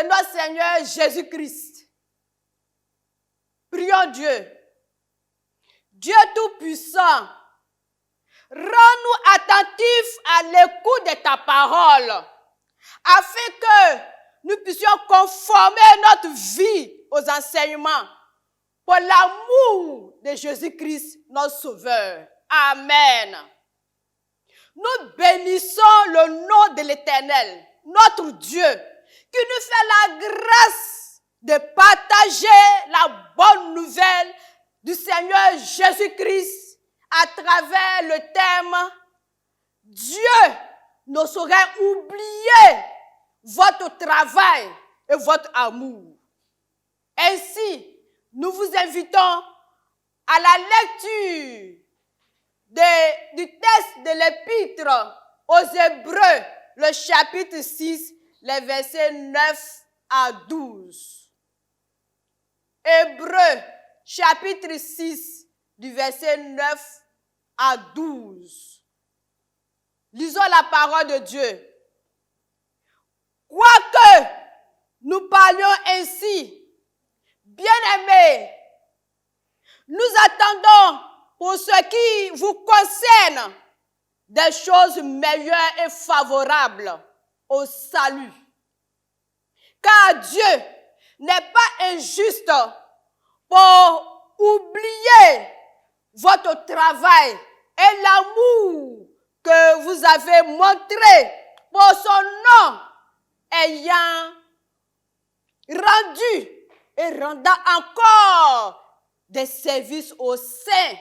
notre Seigneur Jésus-Christ. Prions Dieu. Dieu Tout-Puissant, rends-nous attentifs à l'écoute de ta parole, afin que nous puissions conformer notre vie aux enseignements pour l'amour de Jésus-Christ, notre Sauveur. Amen. Nous bénissons le nom de l'Éternel, notre Dieu, qui nous fait la grâce de partager la bonne nouvelle du Seigneur Jésus-Christ à travers le thème « Dieu ne saurait oublier votre travail et votre amour ». Ainsi, nous vous invitons à la lecture du texte de l'Épître aux Hébreux, le chapitre 6, les versets 9 à 12. Hébreux, chapitre 6, du verset 9 à 12. Lisons la parole de Dieu. Quoique nous parlions ainsi, bien-aimés, nous attendons pour ce qui vous concerne des choses meilleures et favorables au salut. Car Dieu n'est pas injuste pour oublier votre travail et l'amour que vous avez montré pour son nom, ayant rendu et rendant encore des services aux saints.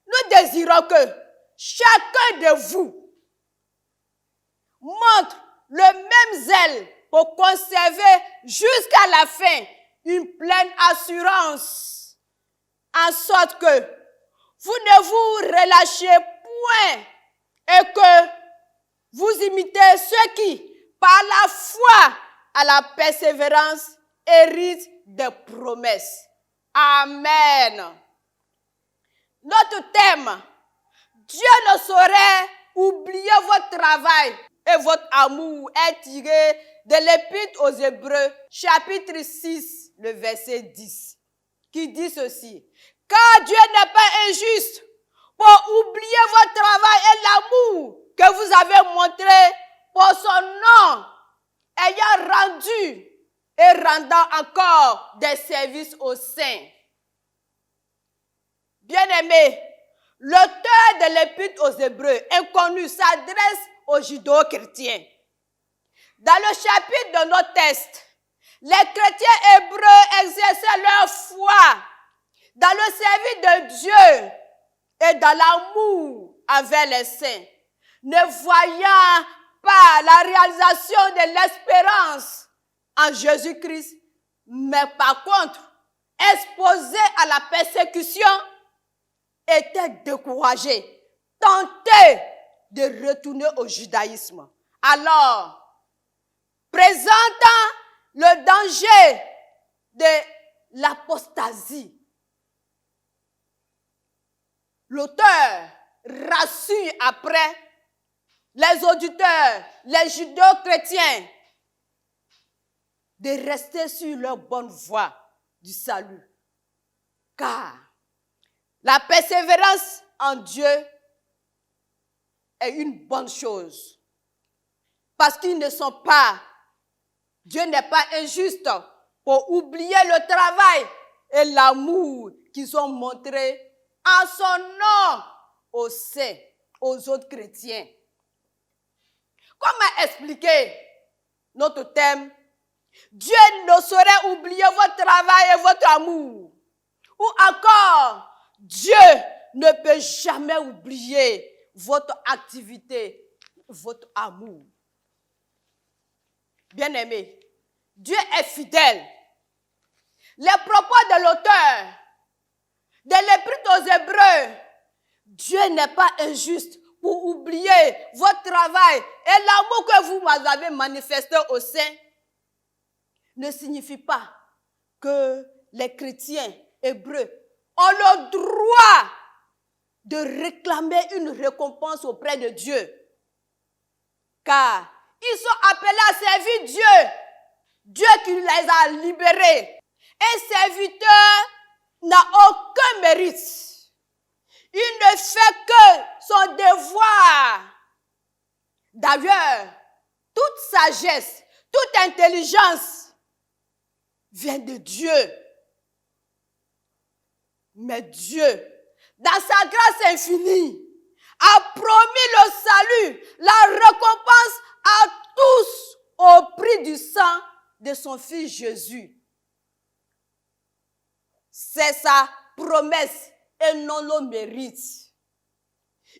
Nous désirons que chacun de vous montre le même zèle pour conserver jusqu'à la fin une pleine assurance, en sorte que vous ne vous relâchez point et que vous imitez ceux qui, par la foi à la persévérance, héritent des promesses. Amen. Notre thème, Dieu ne saurait oublier votre travail et votre amour, est tiré de l'Épître aux Hébreux, chapitre 6, le verset 10, qui dit ceci. Car Dieu n'est pas injuste pour oublier votre travail et l'amour que vous avez montré pour son nom, ayant rendu et rendant encore des services aux saints. Bien-aimés, l'auteur de l'Épître aux Hébreux, inconnu, s'adresse aux judéo-chrétiens. Dans le chapitre de notre texte, les chrétiens hébreux exerçaient leur foi dans le service de Dieu et dans l'amour envers les saints, ne voyant pas la réalisation de l'espérance en Jésus-Christ, mais par contre, exposés à la persécution, étaient découragés, tentés de retourner au judaïsme. Alors, présentant le danger de l'apostasie, l'auteur rassure après les auditeurs, les judéo-chrétiens, de rester sur leur bonne voie du salut. Car la persévérance en Dieu est une bonne chose. Parce qu'ils ne sont pas, Dieu n'est pas injuste pour oublier le travail et l'amour qu'ils ont montré en son nom aux saints, aux autres chrétiens. Comment expliquer notre thème? Dieu ne saurait oublier votre travail et votre amour. Ou encore, Dieu ne peut jamais oublier votre activité, votre amour. Bien-aimés, Dieu est fidèle. Les propos de l'auteur de l'Épître aux Hébreux, Dieu n'est pas injuste pour oublier votre travail et l'amour que vous avez manifesté au sein, ne signifie pas que les chrétiens hébreux ont le droit de réclamer une récompense auprès de Dieu. Car ils sont appelés à servir Dieu Dieu qui les a libérés. Un serviteur n'a aucun mérite. Il ne fait que son devoir. D'ailleurs, toute sagesse, toute intelligence vient de Dieu. Mais Dieu, dans sa grâce infinie, a promis le salut, la récompense à tous au prix du sang de son Fils Jésus. C'est sa promesse et non le mérite.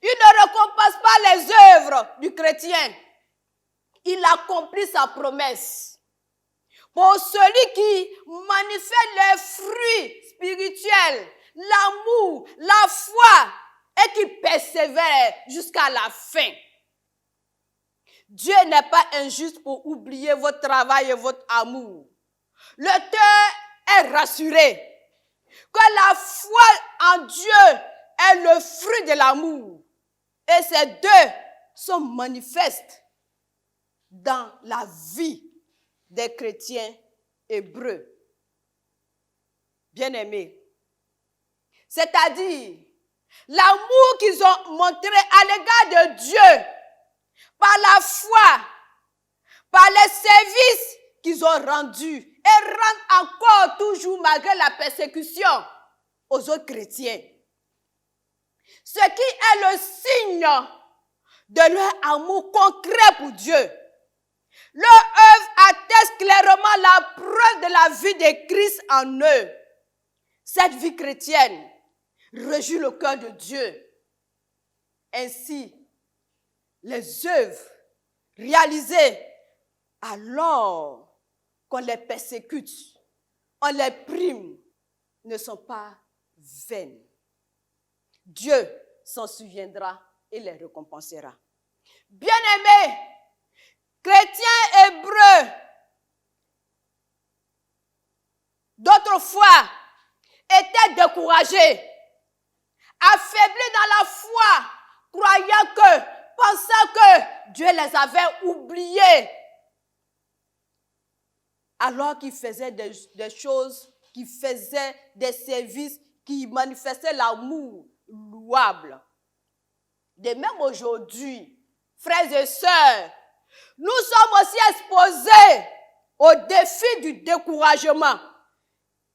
Il ne récompense pas les œuvres du chrétien. Il accomplit sa promesse. Pour celui qui manifeste les fruits spirituels, l'amour, la foi, et qui persévère jusqu'à la fin. Dieu n'est pas injuste pour oublier votre travail et votre amour. Le cœur est rassuré que la foi en Dieu est le fruit de l'amour. Et ces deux sont manifestes dans la vie des chrétiens hébreux. Bien-aimés, c'est-à-dire l'amour qu'ils ont montré à l'égard de Dieu par la foi, par les services qu'ils ont rendus et rendent encore toujours malgré la persécution aux autres chrétiens. Ce qui est le signe de leur amour concret pour Dieu. Leur œuvre atteste clairement la preuve de la vie de Christ en eux. Cette vie chrétienne réjouit le cœur de Dieu. Ainsi, les œuvres réalisées alors qu'on les persécute, on les prime, ne sont pas vaines. Dieu s'en souviendra et les récompensera. Bien-aimés, chrétiens hébreux, d'autrefois, étaient découragés, affaiblis dans la foi, pensant que Dieu les avait oubliés, alors qu'ils faisaient des choses, qu'ils faisaient des services, qui manifestaient l'amour louable. De même aujourd'hui, frères et sœurs, nous sommes aussi exposés au défi du découragement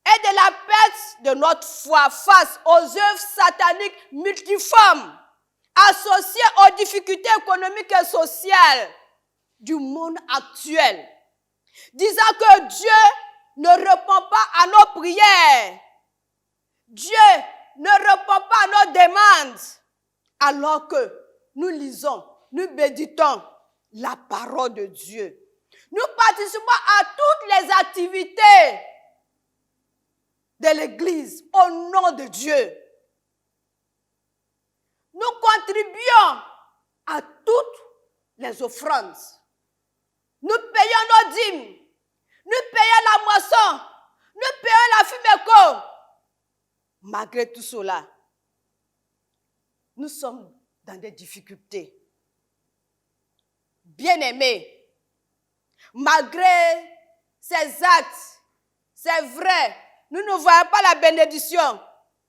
et de la perte de notre foi face aux œuvres sataniques multiformes associées aux difficultés économiques et sociales du monde actuel. Disant que Dieu ne répond pas à nos prières, Dieu ne répond pas à nos demandes, alors que nous lisons, nous méditons la parole de Dieu. Nous participons à toutes les activités de l'Église au nom de Dieu. Nous contribuons à toutes les offrandes. Nous payons nos dîmes. Nous payons la moisson. Nous payons la fuméco. Malgré tout cela, nous sommes dans des difficultés. Bien-aimés, malgré ces actes, c'est vrai, nous ne voyons pas la bénédiction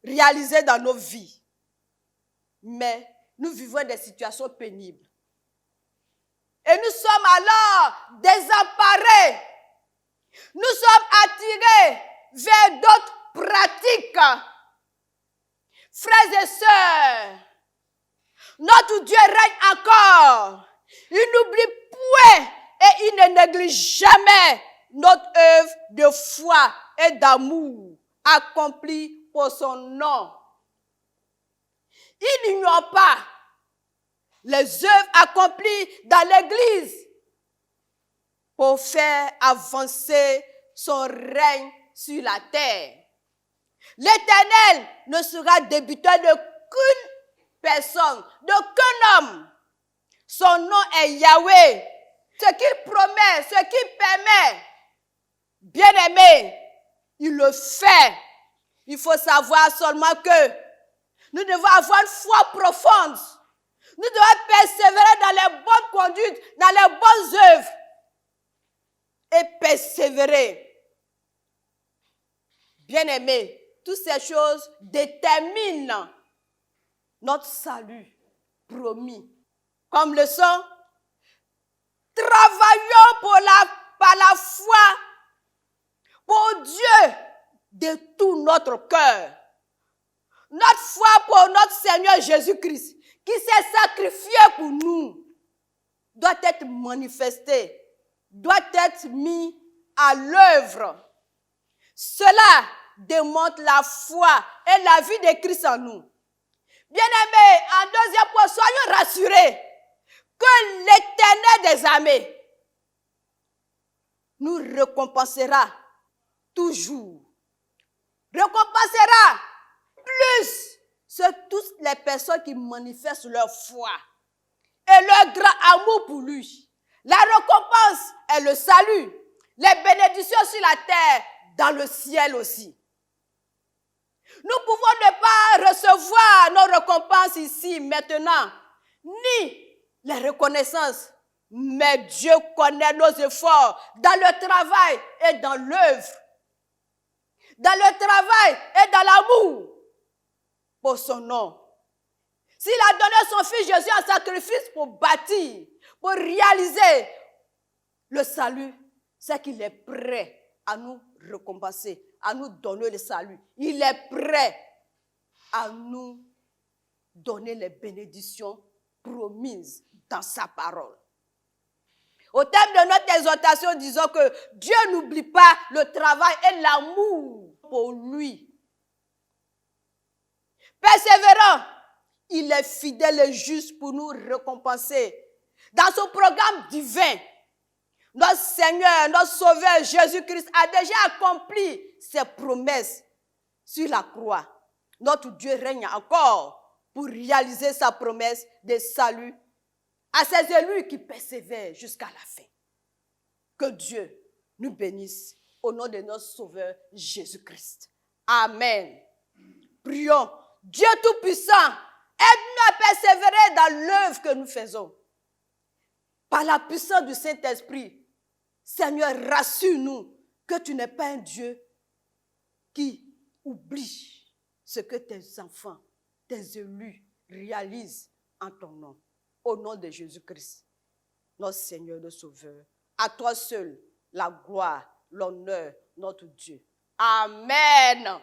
réalisée dans nos vies. Mais nous vivons des situations pénibles. Et nous sommes alors désemparés. Nous sommes attirés vers d'autres pratiques. Frères et sœurs, notre Dieu règne encore. Il n'oublie point et il ne néglige jamais notre œuvre de foi et d'amour accomplie pour son nom. Il n'ignore pas les œuvres accomplies dans l'Église pour faire avancer son règne sur la terre. L'Éternel ne sera débuteur d'aucune personne, d'aucun homme. Son nom est Yahweh. Ce qu'il promet, ce qu'il permet, bien-aimé, il le fait. Il faut savoir seulement que nous devons avoir une foi profonde. Nous devons persévérer dans les bonnes conduites, dans les bonnes œuvres. et persévérer. Bien-aimés, toutes ces choses déterminent notre salut promis. Comme leçon, travaillons par la foi pour Dieu de tout notre cœur. Notre foi pour notre Seigneur Jésus-Christ, qui s'est sacrifié pour nous, doit être manifestée, doit être mis à l'œuvre. Cela démontre la foi et la vie de Christ en nous. Bien-aimés, en deuxième point, soyons rassurés que l'Éternel des armées nous récompensera toujours. Récompensera plus toutes les personnes qui manifestent leur foi et leur grand amour pour lui. La récompense est le salut, les bénédictions sur la terre, dans le ciel aussi. Nous pouvons ne pas recevoir nos récompenses ici, maintenant, ni les reconnaissances, mais Dieu connaît nos efforts dans le travail et dans l'œuvre, dans le travail et dans l'amour pour son nom. S'il a donné son fils Jésus en sacrifice pour bâtir, pour réaliser le salut, c'est qu'il est prêt à nous récompenser, à nous donner le salut. Il est prêt à nous donner les bénédictions promises dans sa parole. Au terme de notre exhortation, disons que Dieu n'oublie pas le travail et l'amour pour lui. Persévérant, il est fidèle et juste pour nous récompenser. Dans son programme divin, notre Seigneur, notre Sauveur Jésus-Christ a déjà accompli ses promesses sur la croix. Notre Dieu règne encore pour réaliser sa promesse de salut à ses élus qui persévèrent jusqu'à la fin. Que Dieu nous bénisse au nom de notre Sauveur Jésus-Christ. Amen. Prions. Dieu Tout-Puissant, aide-nous à persévérer dans l'œuvre que nous faisons. Par la puissance du Saint-Esprit, Seigneur, rassure-nous que tu n'es pas un Dieu qui oublie ce que tes enfants, tes élus réalisent en ton nom. Au nom de Jésus-Christ, notre Seigneur, notre Sauveur. À toi seul, la gloire, l'honneur, notre Dieu. Amen.